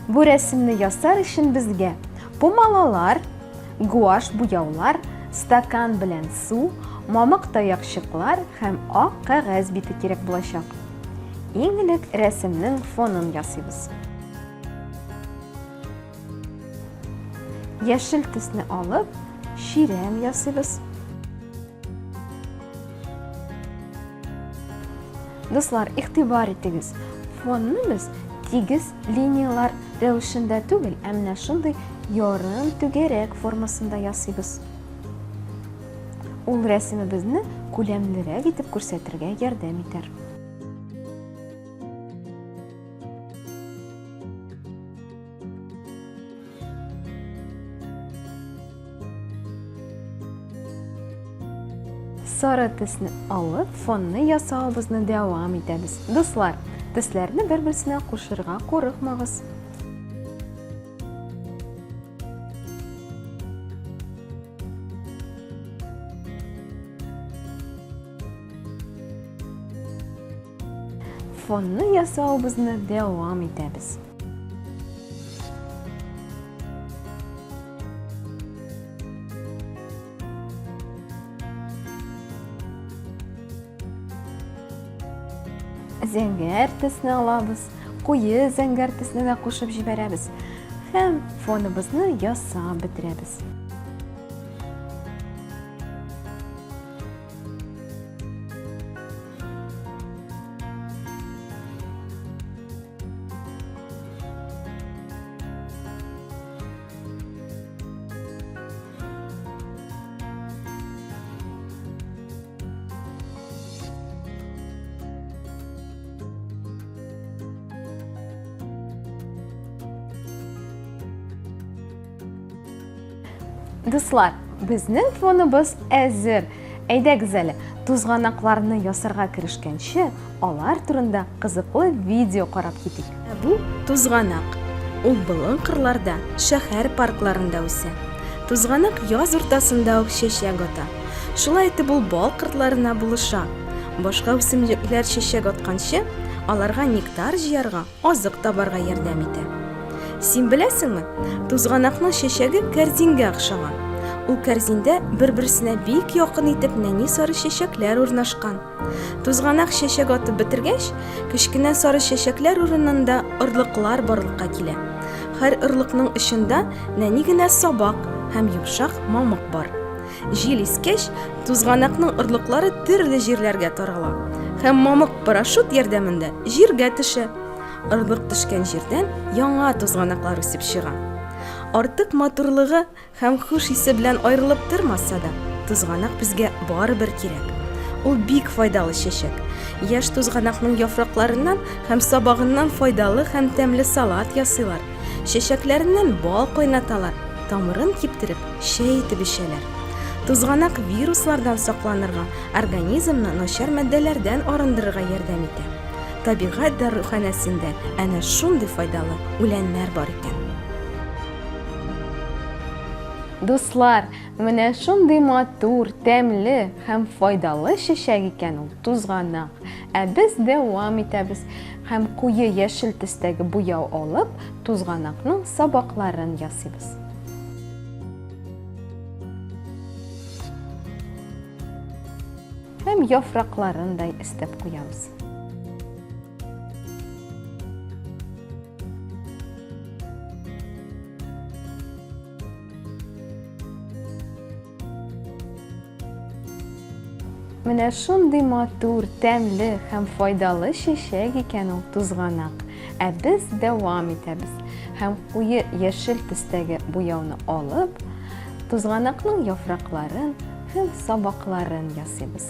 Bu resimni yasar için bizga pomalalar, guash boyovlar, stakan bilan suv, momiq tayoqchiqlar ham oq qog'oz beti kerak bo'lacak. Eng ilk rasmning fonini yasaymiz. Yashil tusni olib, shiram yasaymiz. Do'stlar, e'tibor etingiz. Fonni biz tegiz liniyalar ravishida tugul, ammo shunday yorim to'garak formasida yasaymiz. Ул rasmimizni ko'lamliroq etib ko'rsatirga yordam etar. Sara tusni olib, fonni yasashimizni davom etamiz. Do'stlar, tuslarni bir-birisiga qo'shirga qo'rqmag'iz. Fonni yasashimizni davom etamiz. Zangar tusni olamiz, quyi zangar tusni da qo'shib jibaramiz. Ham fonimizni yasab bitiramiz. Do'stlar, bizning fonimiz hazır. Aydagiz hali tuzg'anoqlarni yasarga kirishgancha, ular turida qiziqli video qarab keting. Bu tuzg'anoq. U bilan qirlarda, shahar parklarida o'sa. Tuzg'anoq yoz o'rtasida sheshak ota. Shulay etib u bol qirtlarına bulisha. Boshqa o'simliklar sheshak otgancha, ularga nektar jiyarga, oziq tobarga yordam etadi. Sen bilasizmi? Tuzg'anoqning sheshagi korzinga o'xshagan. U korzinda bir-birisine bek yaqin etib nani sari sheshaklar o'rnashgan. Tuzg'anoq sheshak otib bitirgach, kichkina sari sheshaklar o'rnida irliqlar borliqqa keladi. Har irliqning ishida nanigina soboq ham yumshoq momiq bor. Jil iskash tuzg'anoqning irliqlari turli yerlarga taraladi. Ham momiq parashut yordamida yerga tushadi. Irliq tushgan yerdan yangi tuzg'anoqlar o'sib chiqadi. Artıq motorligi ham xush hisi bilan ayrilib turmasa-da, tuzg'anoq bizga baribir kerak. U bek foydali sheshak. Yosh tuzg'anoqning yaproqlaridan ham sabog'idan foydali ham ta'mli salat yasaylar. Sheshaklaridan bol qo'ynatalar, tomirin keptirib, shay etib ishlar. Tuzg'anoq viruslardan saqlanirga, organizmni noshar moddalardan arindiriga yordam etadi. Tabiat darxonasida ana shunday foydali ulanlar bor ekan. Do'stlar, mana shunday motor, ta'mli ham foydali sheshak ekan u tuzg'anoq. Biz davom etamiz. Ham quyi yashil tusdagi bo'yov olib, tuzg'anoqning saboqlarini yasaymiz. Ham yaproqlarini istab qo'yamiz. Mana shunday motor, ta'mli ham foydali sheshak ekan u tuzg'anoq. Biz davom etamiz. Ham quyi yashil tusdagi bo'yovni olib, tuzg'anoqning yaproqlarini ham saboqlarini yasaymiz.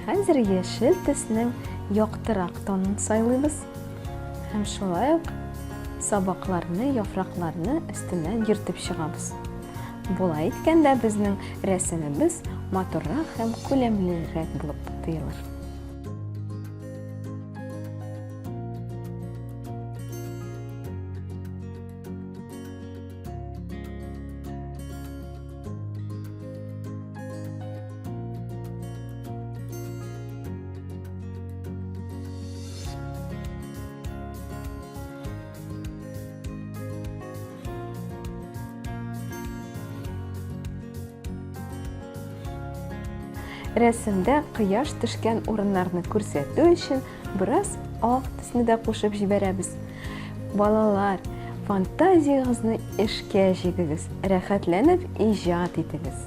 Hozir yashil tusning yoqtiroq tonini saylaymiz. Ham shulay saboqlarni, yaproqlarni ustidan yirtib chiqamiz. Bo'lay etkanda bizning rasmimiz motorroq ham ko'lamliroq bo'lib tuyular. Рәсемдә кояш төшкән урыннарны күрсәтү өчен бераз ак төсне дә кушып җибәрәбез. Балалар, фантазиягызны эшкә җигегез, рәхәтләнеп иҗат итегез.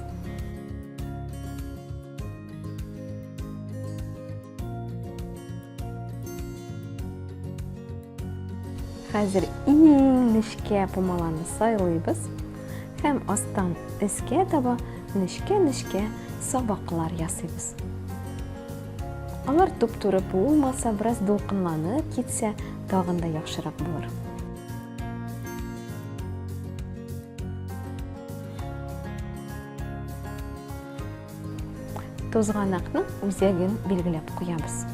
Хәзер иң нечкә помаланы сайлыйбыз һәм астан өскә таба нечкә сабаклар ясыйбыз. Алар туп-туры булмаса, бераз дулкынланып китсә, тагын да яхшырак булыр. Тузганакның үзәген билгеләп куябыз.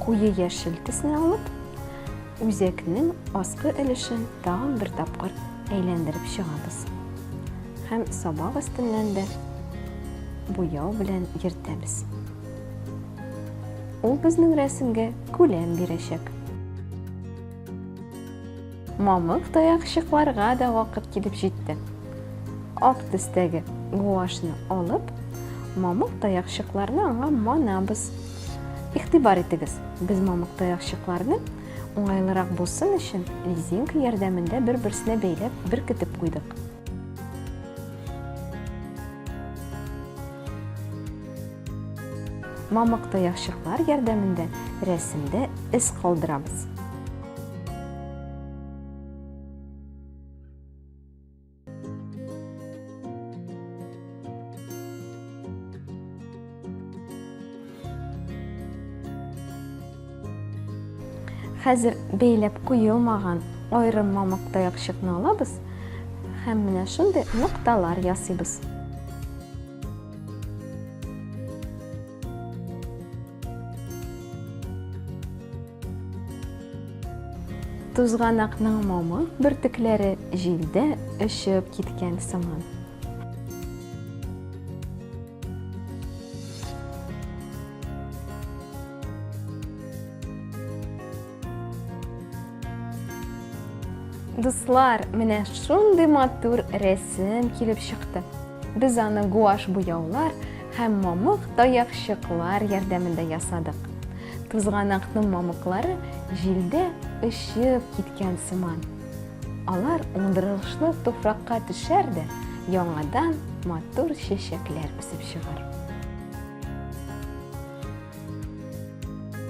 Куе яшел төсне алып, үзәкнең аскы өлешен тагын бер тапкыр әйләндереп чыгабыз. Һәм сабак өстеннән дә буяу белән йөртәбез. Ул безнең рәсемгә күләм бирәчәк. Мамык таякчыкларга да вакыт килеп җитте. Ак төстәге гуашны алып, мамык таякчыкларны аңа манабыз. Игътибар итегез, без мамык таякчыкларны уңайлырак булсын өчен резинка ярдәмендә бер-берсенә бәйләп беркетеп куйдык. Мамык таякчыклар ярдәмендә рәсемдә эз калдырабыз. Хәзер бәйләп куелмаган аерым мамык таякчыкны алабыз һәм менә шундый нокталар ясыйбыз. Тузганакның мамык бөртекләре җилдә өшеп киткән сыман. Дуслар, менә шундый матур рәсем килеп чыкты. Без аны гуаш буяулар һәм мамык таякчыклар ярдәмендә ясадык. Тузганакның мамыклары җилдә өшеп киткән сыман. Алар уңдырылышлы туфракка төшәр дә, яңадан матур чәчәкләр үсеп чыгар.